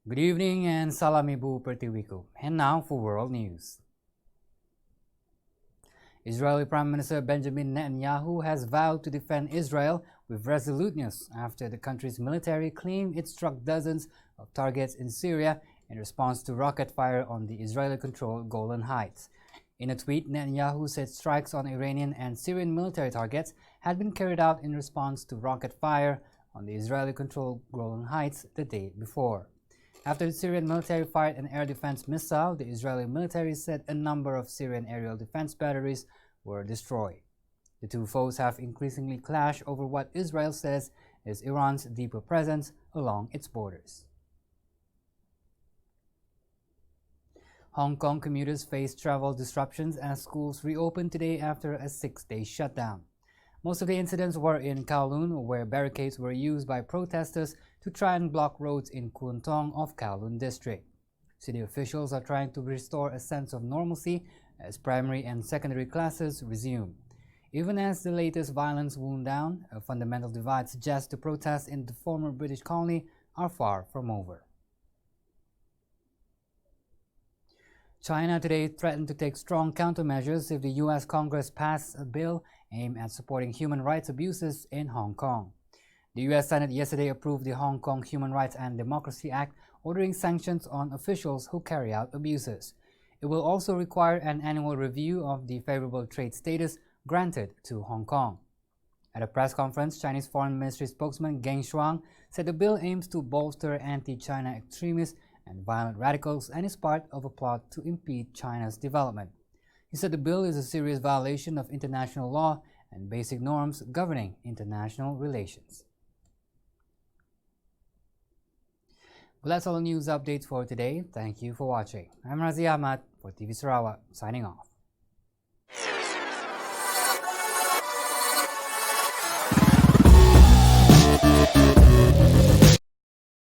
Good evening and salam ibu pertiwiku. And now for world news. Israeli Prime Minister Benjamin Netanyahu has vowed to defend Israel with resoluteness after the country's military claimed it struck dozens of targets in Syria in response to rocket fire on the Israeli-controlled Golan Heights. In a tweet, Netanyahu said strikes on Iranian and Syrian military targets had been carried out in response to rocket fire on the Israeli-controlled Golan Heights the day before. After the Syrian military fired an air defense missile, the Israeli military said a number of Syrian aerial defense batteries were destroyed. The two foes have increasingly clashed over what Israel says is Iran's deeper presence along its borders. Hong Kong commuters face travel disruptions as schools reopened today after a 6-day shutdown. Most of the incidents were in Kowloon, where barricades were used by protesters to try and block roads in Kwun Tong of Kowloon District. City officials are trying to restore a sense of normalcy as primary and secondary classes resume. Even as the latest violence wound down, a fundamental divide suggests the protests in the former British colony are far from over. China today threatened to take strong countermeasures if the U.S. Congress passed a bill aimed at supporting human rights abuses in Hong Kong. The U.S. Senate yesterday approved the Hong Kong Human Rights and Democracy Act, ordering sanctions on officials who carry out abuses. It will also require an annual review of the favorable trade status granted to Hong Kong. At a press conference, Chinese Foreign Ministry spokesman Geng Shuang said the bill aims to bolster anti-China extremists and violent radicals and is part of a plot to impede China's development. He said the bill is a serious violation of international law and basic norms governing international relations. Well, that's all the news updates for today. Thank you for watching. I'm Razi Ahmad for TV Sarawak, signing off.